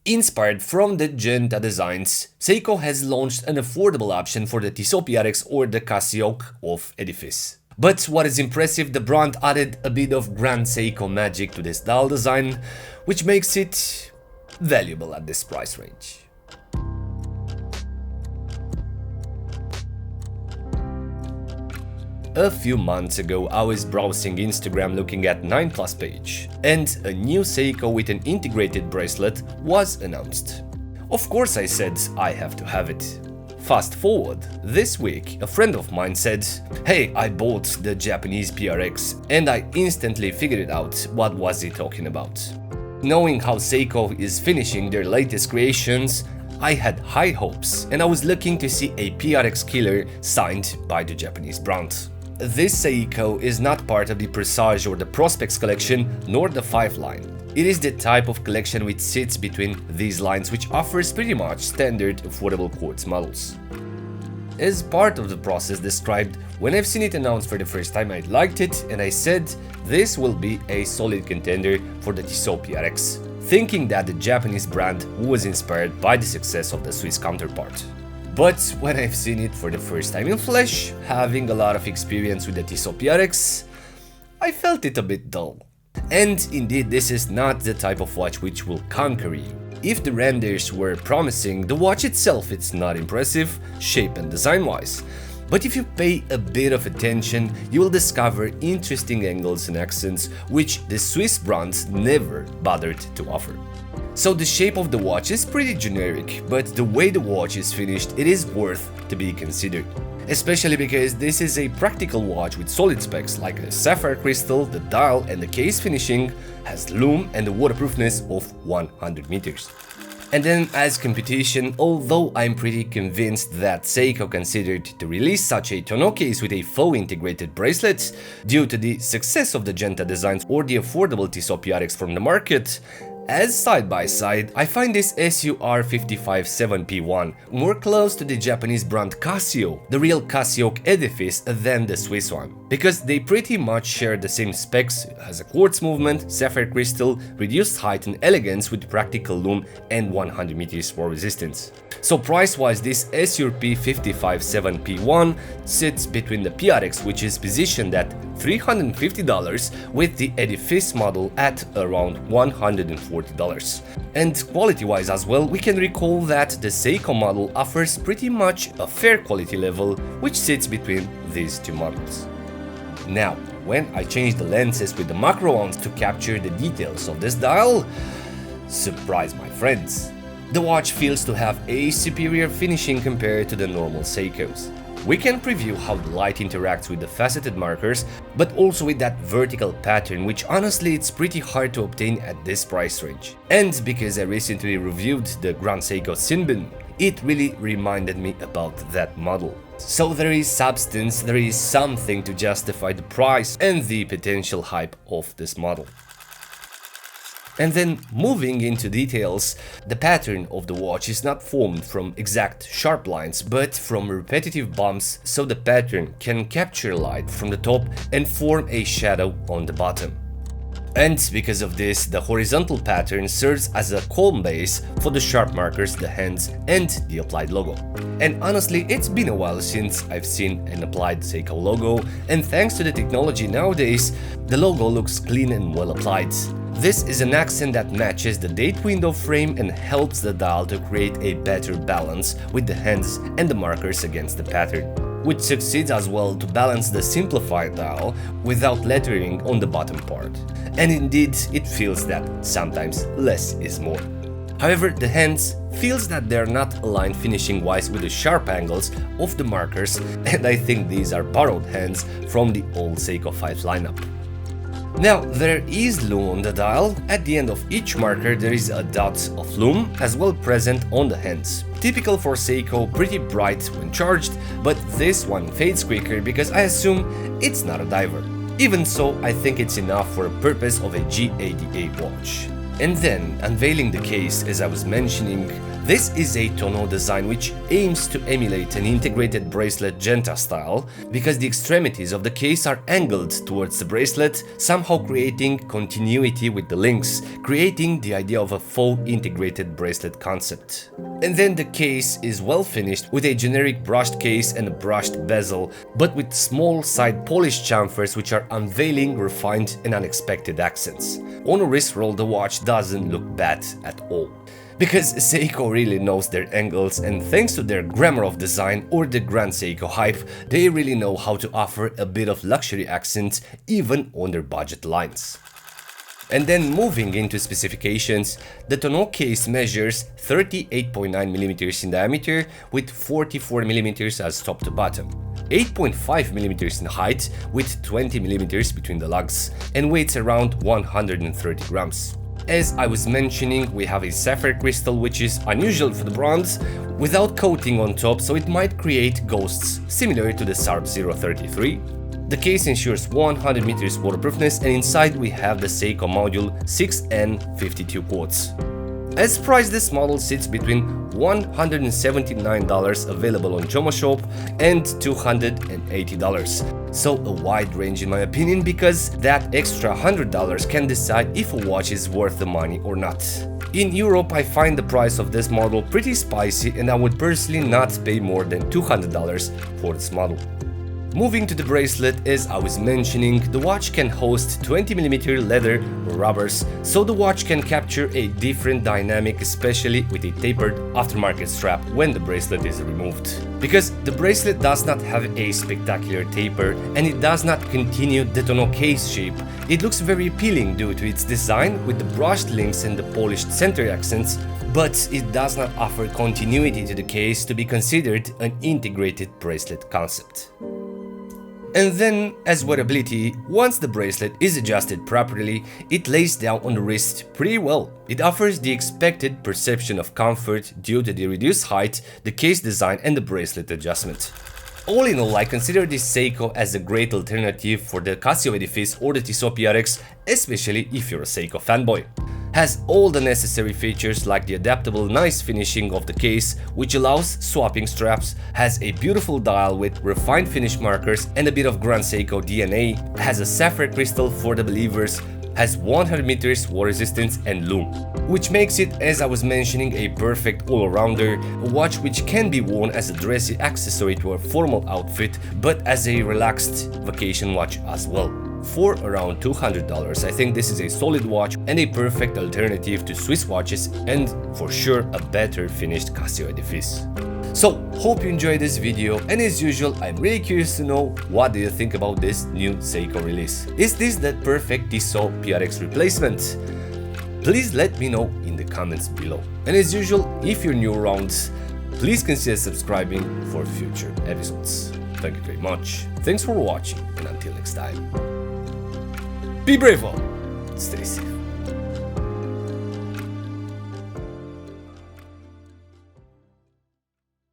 Inspired from the Genta designs, Seiko has launched an affordable option for the Tissot PRX or the Casio of Edifice. But what is impressive, the brand added a bit of Grand Seiko magic to this dial design, which makes it valuable at this price range. A few months ago, I was browsing Instagram looking at 9+ page, and a new Seiko with an integrated bracelet was announced. Of course I said I have to have it. Fast forward, this week a friend of mine said, "Hey, I bought the Japanese PRX," and I instantly figured out what was he talking about. Knowing how Seiko is finishing their latest creations, I had high hopes and I was looking to see a PRX killer signed by the Japanese brand. This Seiko is not part of the Presage or the Prospects collection, nor the 5 line. It is the type of collection which sits between these lines, which offers pretty much standard affordable quartz models. As part of the process described, when I've seen it announced for the first time, I liked it and I said this will be a solid contender for the Tissot PRX, thinking that the Japanese brand was inspired by the success of the Swiss counterpart. But when I've seen it for the first time in flesh, having a lot of experience with the Tissot PRX, I felt it a bit dull. And indeed, this is not the type of watch which will conquer you. If the renders were promising, the watch itself it's not impressive, shape and design-wise. But if you pay a bit of attention, you will discover interesting angles and accents which the Swiss brands never bothered to offer. So the shape of the watch is pretty generic, but the way the watch is finished, it is worth to be considered. Especially because this is a practical watch with solid specs like the sapphire crystal, the dial and the case finishing, has lume and the waterproofness of 100 meters. And then as competition, although I'm pretty convinced that Seiko considered to release such a tonneau case with a faux integrated bracelet due to the success of the Genta designs or the affordable Tissot PRX from the market, as side by side, I find this SUR557P1 more close to the Japanese brand Casio, the real Casio Edifice, than the Swiss one, because they pretty much share the same specs, has a quartz movement, sapphire crystal, reduced height and elegance with practical lume and 100 meters for resistance. So price-wise, this SUR557P1 sits between the PRX, which is positioned at $350, with the Edifice model at around $140. And quality-wise as well, we can recall that the Seiko model offers pretty much a fair quality level, which sits between these two models. Now, when I changed the lenses with the macro ounce to capture the details of this dial, surprise my friends! The watch feels to have a superior finishing compared to the normal Seikos. We can preview how the light interacts with the faceted markers, but also with that vertical pattern, which honestly it's pretty hard to obtain at this price range. And because I recently reviewed the Grand Seiko Sinbin, it really reminded me about that model. So there is substance, there is something to justify the price and the potential hype of this model. And then moving into details, the pattern of the watch is not formed from exact sharp lines, but from repetitive bumps, so the pattern can capture light from the top and form a shadow on the bottom. And because of this, the horizontal pattern serves as a calm base for the sharp markers, the hands and the applied logo. And honestly, it's been a while since I've seen an applied Seiko logo, and thanks to the technology nowadays, the logo looks clean and well applied. This is an accent that matches the date window frame and helps the dial to create a better balance with the hands and the markers against the pattern, which succeeds as well to balance the simplified dial without lettering on the bottom part. And indeed, it feels that sometimes less is more. However, the hands feels that they're not aligned finishing wise with the sharp angles of the markers, and I think these are borrowed hands from the old Seiko 5 lineup. Now, there is lume on the dial. At the end of each marker there is a dot of lume as well present on the hands. Typical for Seiko, pretty bright when charged, but this one fades quicker because I assume it's not a diver. Even so, I think it's enough for the purpose of a GADA watch. And then, unveiling the case, as I was mentioning, this is a tonneau design which aims to emulate an integrated bracelet Genta style, because the extremities of the case are angled towards the bracelet, somehow creating continuity with the links, creating the idea of a full integrated bracelet concept. And then the case is well finished with a generic brushed case and a brushed bezel, but with small side polished chamfers which are unveiling refined and unexpected accents. On a wrist roll, the watch doesn't look bad at all. Because Seiko really knows their angles, and thanks to their grammar of design or the Grand Seiko hype, they really know how to offer a bit of luxury accent even on their budget lines. And then moving into specifications, the tonneau case measures 38.9mm in diameter with 44mm as top to bottom, 8.5mm in height with 20mm between the lugs, and weighs around 130 grams. As I was mentioning, we have a sapphire crystal which is unusual for the bronze, without coating on top, so it might create ghosts similar to the SUR557P1. The case ensures 100 meters waterproofness, and inside we have the Seiko module 6N52 quartz. As price, this model sits between $179 available on Jomo Shop and $280. So a wide range in my opinion, because that extra $100 can decide if a watch is worth the money or not. In Europe, I find the price of this model pretty spicy, and I would personally not pay more than $200 for this model. Moving to the bracelet, as I was mentioning, the watch can host 20mm leather or rubbers, so the watch can capture a different dynamic, especially with a tapered aftermarket strap when the bracelet is removed. Because the bracelet does not have a spectacular taper, and it does not continue the tonneau case shape, it looks very appealing due to its design with the brushed links and the polished center accents, but it does not offer continuity to the case to be considered an integrated bracelet concept. And then, as wearability, once the bracelet is adjusted properly, it lays down on the wrist pretty well. It offers the expected perception of comfort due to the reduced height, the case design and the bracelet adjustment. All in all, I consider this Seiko as a great alternative for the Casio Edifice or the Tissot PRX, especially if you're a Seiko fanboy. Has all the necessary features like the adaptable nice finishing of the case, which allows swapping straps, has a beautiful dial with refined finish markers and a bit of Grand Seiko DNA, has a sapphire crystal for the believers, has 100 meters water resistance and lume, which makes it, as I was mentioning, a perfect all-rounder, a watch which can be worn as a dressy accessory to a formal outfit, but as a relaxed vacation watch as well. For around $200, I think this is a solid watch and a perfect alternative to Swiss watches, and for sure a better finished Casio Edifice. So, hope you enjoyed this video, and as usual, I'm really curious to know what do you think about this new Seiko release. Is this that perfect Tissot PRX replacement? Please let me know in the comments below. And as usual, if you're new around, please consider subscribing for future episodes. Thank you very much, thanks for watching, and until next time. Be brave, stay safe.